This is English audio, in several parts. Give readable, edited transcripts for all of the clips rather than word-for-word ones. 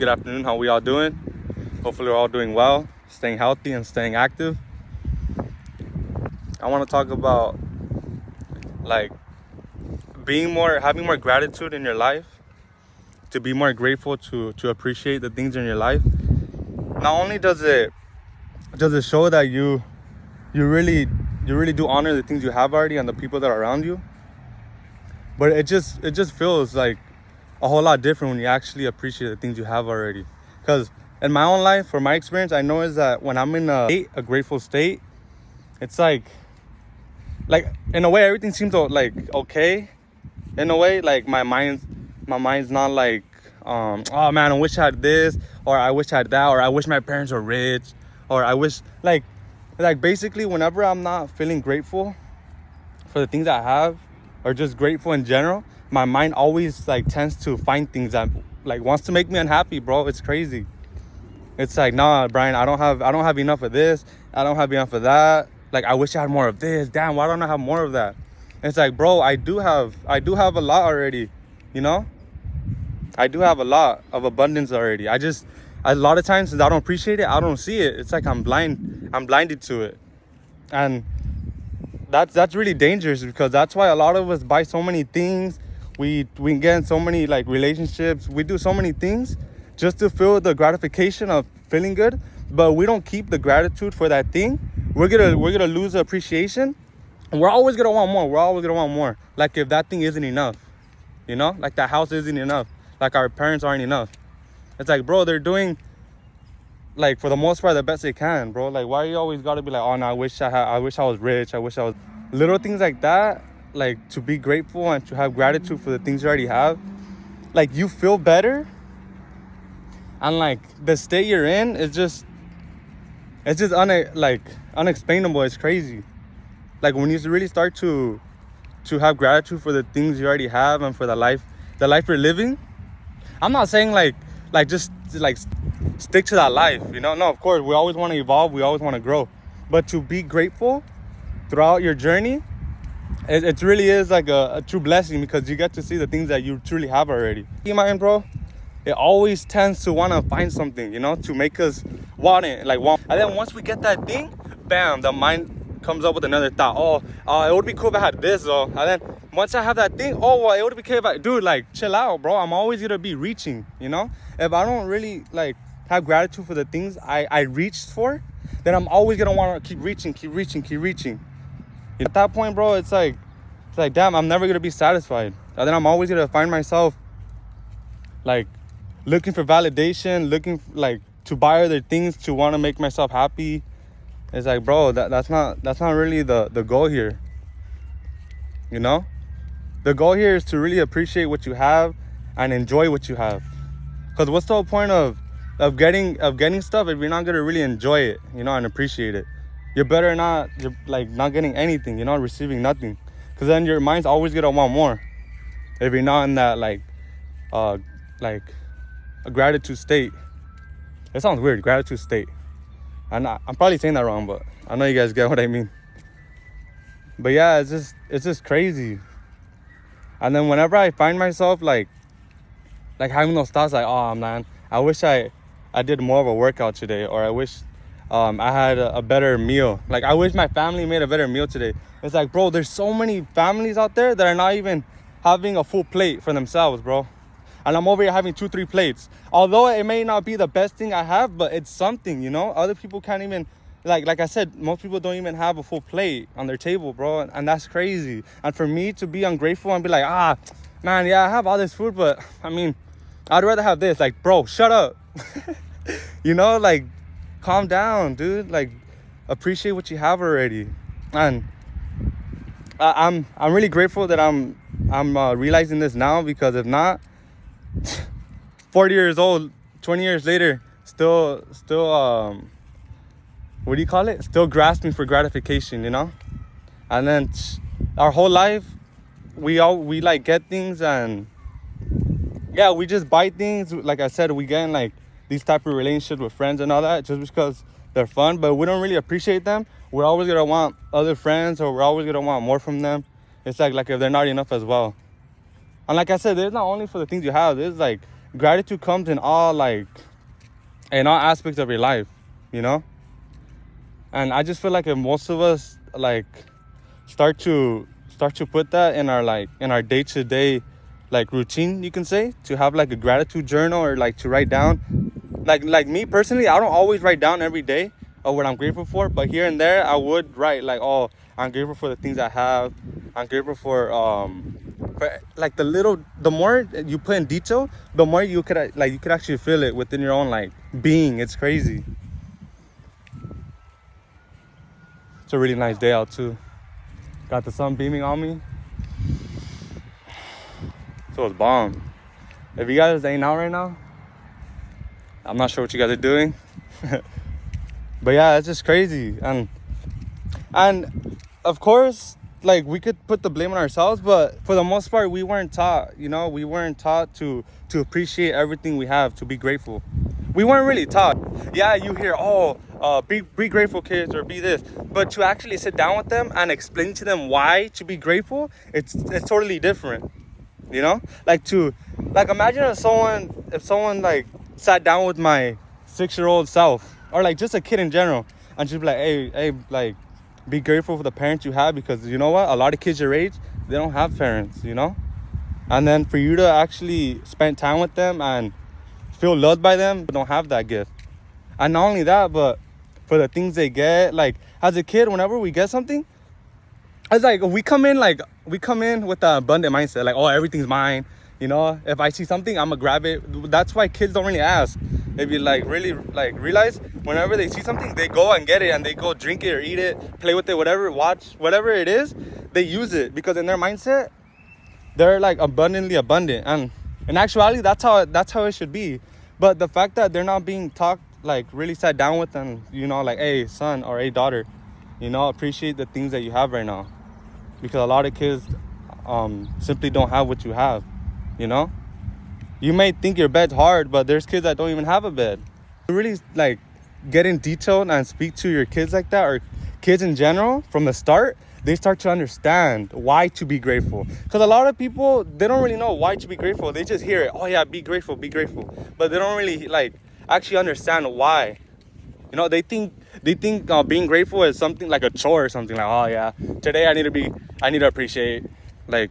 Good afternoon. How we all doing? Hopefully we're all doing well, staying healthy and staying active. I want to talk about like having more gratitude in your life, to be more grateful, to appreciate the things in your life. Not only does it show that you really do honor the things you have already and the people that are around you, but it just feels like a whole lot different when you actually appreciate the things you have already. Because in my own life, from my experience, I know is that when I'm in a grateful state, it's like in a way everything seems like okay. In a way, like my mind's not like oh man, I wish I had this, or I wish I had that, or I wish my parents were rich, or I wish like basically whenever I'm not feeling grateful for the things I have, or just grateful in general, my mind always like tends to find things that like wants to make me unhappy, bro. It's crazy. It's like, nah, Brian, I don't have enough of this. I don't have enough of that. Like, I wish I had more of this. Damn, why don't I have more of that? And it's like, bro, I do have a lot already, you know? I do have a lot of abundance already. A lot of times, since I don't appreciate it, I don't see it. It's like I'm blinded to it. And that's really dangerous, because that's why a lot of us buy so many things. We get in so many like relationships. We do so many things just to feel the gratification of feeling good, but we don't keep the gratitude for that thing. We're gonna lose the appreciation, and we're always gonna want more. Like if that thing isn't enough, you know, like that house isn't enough, like our parents aren't enough. It's like, bro, they're doing like for the most part the best they can, bro. Like, why you always gotta be like, oh no, I wish I was rich, I wish I was. Little things like that, like to be grateful and to have gratitude for the things you already have, like you feel better. And like the state you're in is just unexplainable. It's crazy. Like when you really start to have gratitude for the things you already have and for the life you're living. I'm not saying like just like stick to that life, you know. No, of course we always want to evolve, we always want to grow, but to be grateful throughout your journey, it really is like a true blessing, because you get to see the things that you truly have already. You mind, bro? It always tends to want to find something, you know, to make us want it, and then once we get that thing, bam, the mind comes up with another thought. Oh, it would be cool if I had this, though. And then once I have that thing, oh, well, it would be cool if I, dude, like, chill out, bro. I'm always gonna be reaching, you know. If I don't really like have gratitude for the things I reached for, then I'm always gonna want to keep reaching. At that point, bro, it's like damn, I'm never gonna be satisfied. And then I'm always gonna find myself like looking for validation, looking like to buy other things to want to make myself happy. It's like, bro, that's not really the goal here. You know, the goal here is to really appreciate what you have and enjoy what you have. Because what's the whole point of getting stuff if you're not gonna really enjoy it, you know, and appreciate it? You're not getting anything, you know, receiving nothing. Because then your mind's always gonna want more if you're not in that like a gratitude state. It sounds weird, gratitude state. I'm probably saying that wrong, but I know you guys get what I mean. But yeah, it's just crazy. And then whenever I find myself like having those thoughts like, oh man, I wish I did more of a workout today, or I wish I had a better meal. Like, I wish my family made a better meal today. It's like, bro, there's so many families out there that are not even having a full plate for themselves, bro. And I'm over here having 2-3 plates. Although it may not be the best thing I have, but it's something, you know. Other people can't even, like I said, most people don't even have a full plate on their table, bro. And that's crazy. And for me to be ungrateful and be like, man, yeah, I have all this food, but I mean, I'd rather have this. Like, bro, shut up. You know, like, calm down, dude. Like, appreciate what you have already. And I'm really grateful that I'm realizing this now, because if not, 40 years old, 20 years later, still what do you call it? Still grasping for gratification, you know? And then our whole life, we like get things, and yeah, we just buy things. Like I said, we get in like these type of relationships with friends and all that just because they're fun, but we don't really appreciate them. We're always gonna want other friends, or we're always gonna want more from them. It's like if they're not enough as well. And like I said, there's not only for the things you have, there's like gratitude comes in all aspects of your life, you know. And I just feel like if most of us like start to put that in our day-to-day like routine, you can say, to have like a gratitude journal, or like to write down, like me personally, I don't always write down every day of what I'm grateful for, but here and there I would write like, oh, I'm grateful for the things I have. I'm grateful for like the more you put in detail, the more you could actually feel it within your own like being. It's crazy. It's a really nice day out too. Got the sun beaming on me. So it's bomb. If you guys ain't out right now, I'm not sure what you guys are doing. But yeah, it's just crazy. And of course, like, we could put the blame on ourselves, but for the most part, we weren't taught, we weren't taught to appreciate everything we have, to be grateful. We weren't really taught. Yeah, you hear, be grateful, kids, or be this. But to actually sit down with them and explain to them why to be grateful, it's totally different. Imagine if someone like sat down with my 6-year-old self, or like just a kid in general, and just be like, hey, like, be grateful for the parents you have, because you know what? A lot of kids your age, they don't have parents, And then for you to actually spend time with them and feel loved by them, they don't have that gift. And not only that, but for the things they get, like as a kid, whenever we get something, it's like we come in with an abundant mindset, like, oh, everything's mine. If I see something, I'm gonna grab it. That's why kids don't really ask. If you like really like realize, whenever they see something, they go and get it, and they go drink it or eat it, play with it, whatever, watch, whatever it is, they use it, because in their mindset, they're like abundantly abundant. And in actuality, that's how it should be. But the fact that they're not being talked, like really sat down with them, like, hey, son, or hey, daughter, appreciate the things that you have right now, because a lot of kids simply don't have what you have. You may think your bed's hard, but there's kids that don't even have a bed. To really like get in detail and speak to your kids like that, or kids in general, from the start, they start to understand why to be grateful. Because a lot of people, they don't really know why to be grateful. They just hear it, oh yeah, be grateful, but they don't really like actually understand why. They think being grateful is something like a chore or something, like, oh yeah, today I need to appreciate. Like,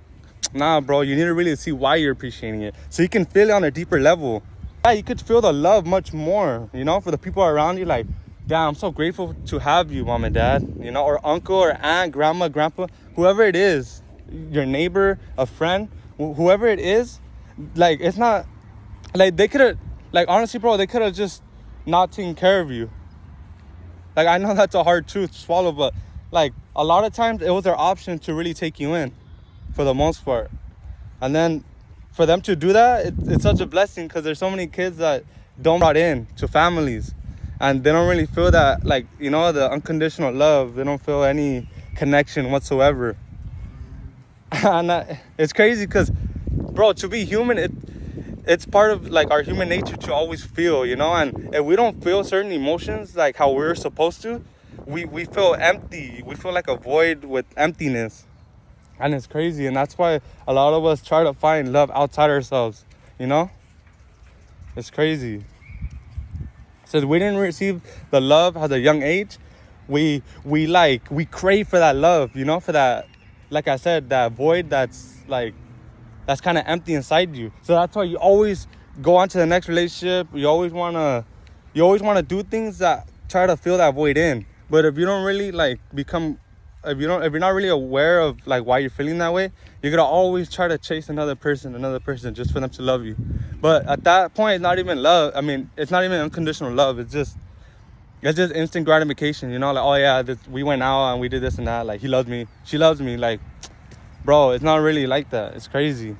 nah, bro, you need to really see why you're appreciating it, so you can feel it on a deeper level. Yeah, you could feel the love much more, for the people around you. Like, damn, I'm so grateful to have you, mom and dad, or uncle or aunt, grandma, grandpa, whoever it is, your neighbor, a friend, whoever it is. Like, it's not like they could have, like, honestly, bro, they could have just not taken care of you. Like, I know that's a hard truth to swallow, but like, a lot of times it was their option to really take you in, for the most part. And then for them to do that, it's such a blessing, because there's so many kids that don't brought in to families, and they don't really feel that, like, the unconditional love. They don't feel any connection whatsoever. And it's crazy, because, bro, to be human, it's part of like our human nature to always feel, and if we don't feel certain emotions like how we're supposed to, we feel empty. We feel like a void with emptiness. And it's crazy, and that's why a lot of us try to find love outside ourselves, It's crazy. So we didn't receive the love at a young age. We crave for that love, for that, like I said, that void that's kind of empty inside you. So that's why you always go on to the next relationship. You always want to do things that try to fill that void in. But if you don't really if you're not really aware of like why you're feeling that way, you're gonna always try to chase another person just for them to love you. But at that point, it's not even love. I mean, it's not even unconditional love. It's just instant gratification, like, oh yeah, we went out and we did this and that, like, he loves me, she loves me. Like, bro, it's not really like that. It's crazy.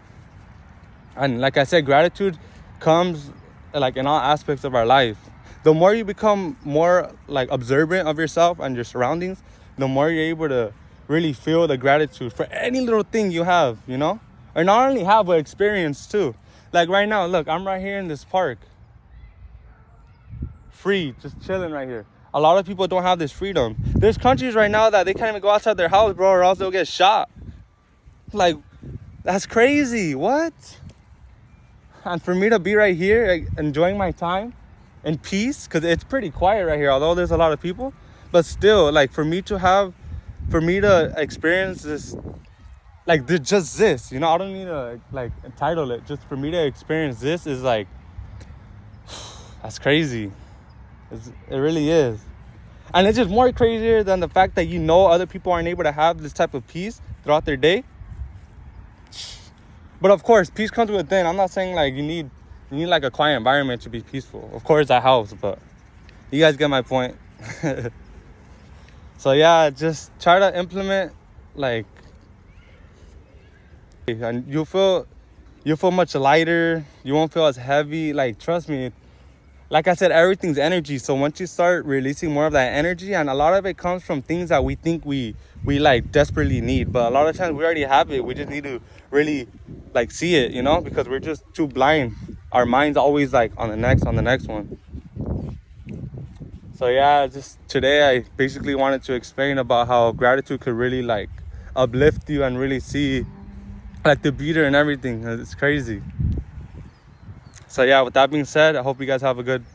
And like I said, gratitude comes like in all aspects of our life. The more you become more like observant of yourself and your surroundings, the more you're able to really feel the gratitude for any little thing you have, or not only have, but experience too. Like right now, look, I'm right here in this park, free, just chilling right here. A lot of people don't have this freedom. There's countries right now that they can't even go outside their house, bro, or else they'll get shot. Like, that's crazy. What? And for me to be right here, like, enjoying my time in peace, because it's pretty quiet right here, although there's a lot of people, but still, like, for me to experience this, like, just this, you know, I don't need to like entitle it. Just for me to experience this is like, that's crazy. It really is. And it's just more crazier than the fact that, you know, other people aren't able to have this type of peace throughout their day. But of course, peace comes within. I'm not saying like you need like a quiet environment to be peaceful. Of course that helps, but you guys get my point. So yeah, just try to implement, like, and you'll feel much lighter. You won't feel as heavy. Like, trust me, like I said, everything's energy. So once you start releasing more of that energy, and a lot of it comes from things that we think we like desperately need, but a lot of times we already have it. We just need to really like see it, you know, because we're just too blind. Our mind's always like on the next one. So yeah, just today I basically wanted to explain about how gratitude could really like uplift you and really see like the beauty and everything. It's crazy. So yeah, with that being said, I hope you guys have a good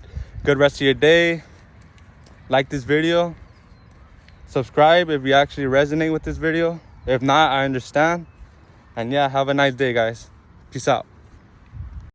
rest of your day. Like this video. Subscribe if you actually resonate with this video. If not, I understand. And yeah, have a nice day, guys. Peace out.